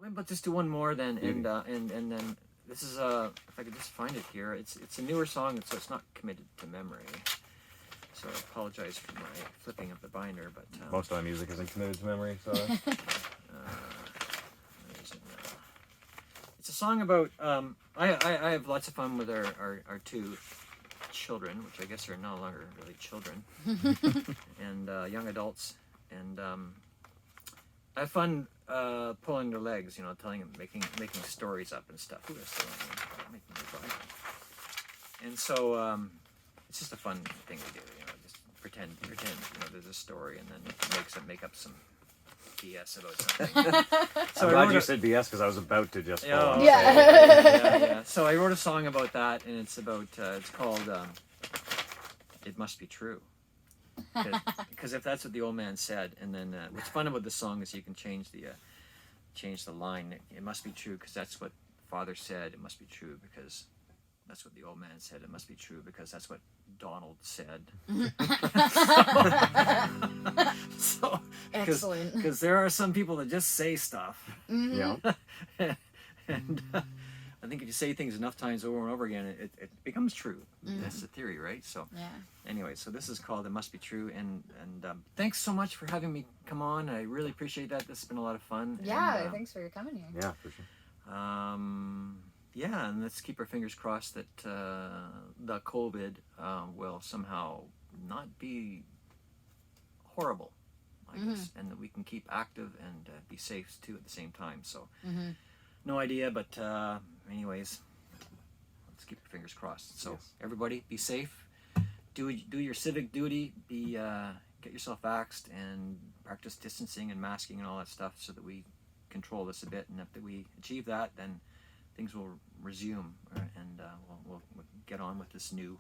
But just do one more then, and then this is if I could just find it here. It's a newer song, so it's not committed to memory. So I apologize for my flipping of the binder, but most of my music isn't committed to memory, so. Where is it now? It's a song about I have lots of fun with our two children, which I guess are no longer really children, and young adults, and I have fun pulling their legs, telling them, making stories up and stuff. Ooh, that's the wrong one. Making me buy. And so it's just a fun thing to do, just pretend, there's a story, and then make up some BS about something. So I'm glad you said BS because I was about to just. Yeah. So I wrote a song about that, and it's about it's called "It Must Be True." Because if that's what the old man said, and then what's fun about this song is you can change the line. It must be true because that's what Father said. It must be true because that's what the old man said. It must be true because that's what Donald said. So excellent. Because there are some people that just say stuff. Mm-hmm. Yeah. And I think if you say things enough times over and over again, it becomes true. Mm-hmm. That's the theory, right? So anyway, so this is called "It Must Be True," and thanks so much for having me come on. I really appreciate that. This has been a lot of fun. Yeah, and, thanks for coming here. Yeah, for sure. Yeah, and let's keep our fingers crossed that the COVID will somehow not be horrible, I guess, and that we can keep active and be safe too at the same time. So, no idea, but anyways, let's keep our fingers crossed. So, everybody, be safe. Do your civic duty. Get yourself vaxxed and practice distancing and masking and all that stuff, so that we control this a bit. And if we achieve that, then things will resume, and we'll get on with this new,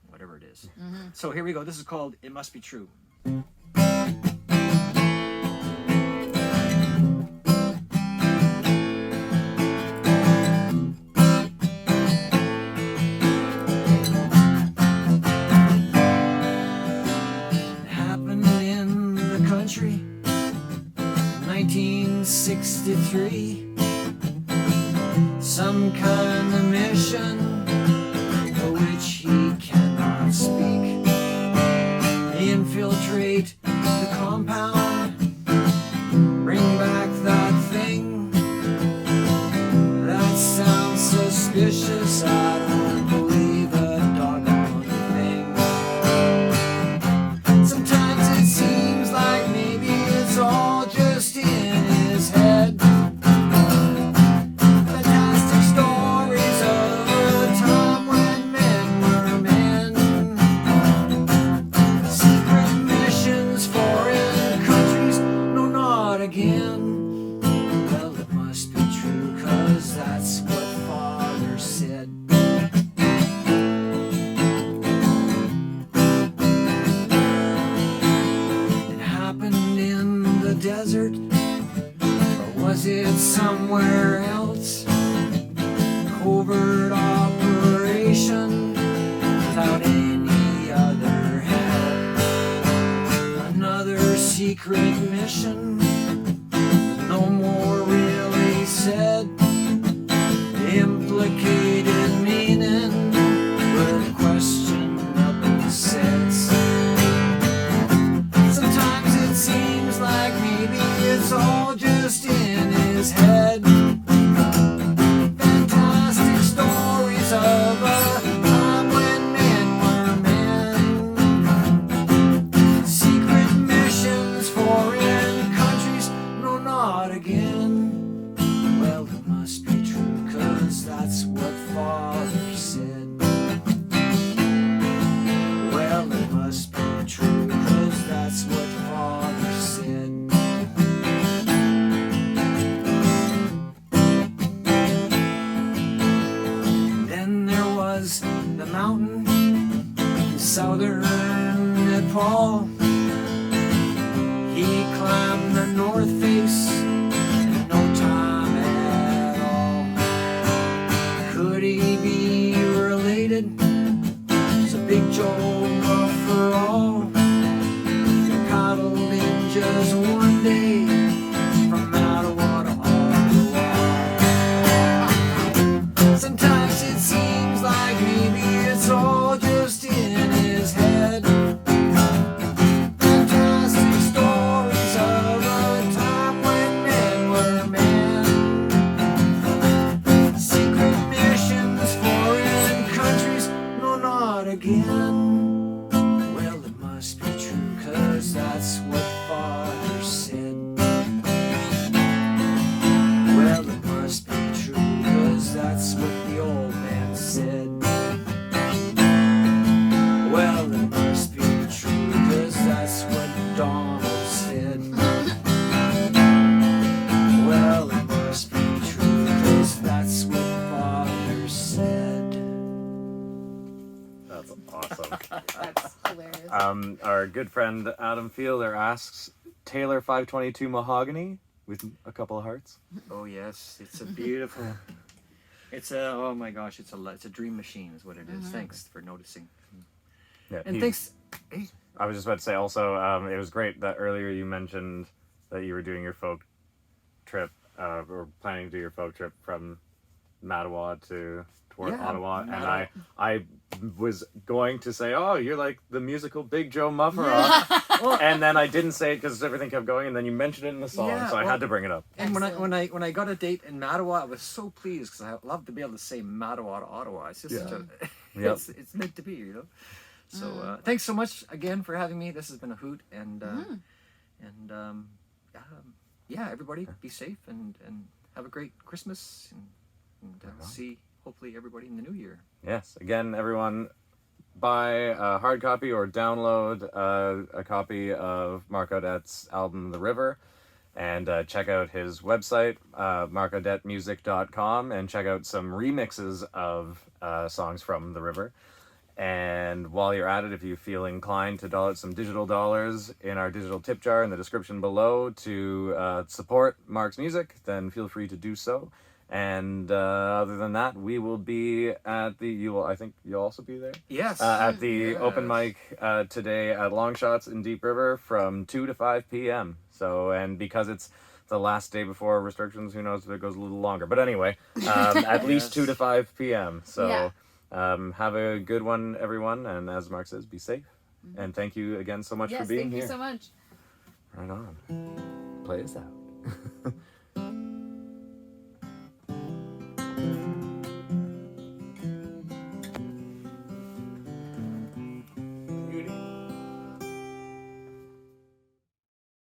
whatever it is. So here we go. This is called "It Must Be True." It happened in the country, 1963. Some kind of mission for which he cannot speak. Infiltrate the compound, bring back that thing. That sounds suspicious, I don't believe a doggone thing. Sometimes it seems like maybe it's all just in his head. Desert, or was it somewhere else? Covert operation without any other help. Another secret mission, no more really said. Implicated meaning with questionable sense. Sometimes it seems like maybe it's all just in his head. Fantastic stories of a time when men were men. Secret missions, foreign countries, no, not again. Well, it must be true, 'cause that's what Father said. Well, it must be true, 'cause that's what Father said. Then there was the mountain in southern Nepal. He climbed the north face in no time at all. Our good friend Adam Fielder asks, Taylor 522 mahogany with a couple of hearts. Oh yes, it's a beautiful. It's a oh my gosh, it's a dream machine is what it is. Thanks for noticing. Yeah, And thanks. Hey, I was just about to say also, it was great that earlier you mentioned that you were doing your folk trip, or planning to do your folk trip from Mattawa toward Yeah, Ottawa, and Mattawa. I was going to say, oh, you're like the musical Big Joe Mufferoff, and then I didn't say it because everything kept going, and then you mentioned it in the song, Yeah, so I well, had to bring it up. and Excellent. when I got a date in Mattawa, I was so pleased because I love to be able to say Mattawa to Ottawa. It's just such a, Yep. it's meant to be, you know. So thanks so much again for having me. This has been a hoot, and yeah, everybody be safe and have a great Christmas, and see hopefully everybody in the new year. Yes, again, everyone, buy a hard copy or download a copy of Marc Audet's album The River, and check out his website, marcaudetmusic.com, and check out some remixes of songs from The River. And while you're at it, if you feel inclined to doll out some digital dollars in our digital tip jar in the description below to support Marc's music, then feel free to do so. And other than that, we will be at I think you'll also be there? Yes. At the Yes. open mic today at Longshots in Deep River from 2 to 5 p.m. So, and because it's the last day before restrictions, who knows if it goes a little longer. But anyway, at least 2 to 5 p.m. So have a good one, everyone. And as Marc says, be safe. And thank you again so much for being here. Thank you so much. Right on. Play us out.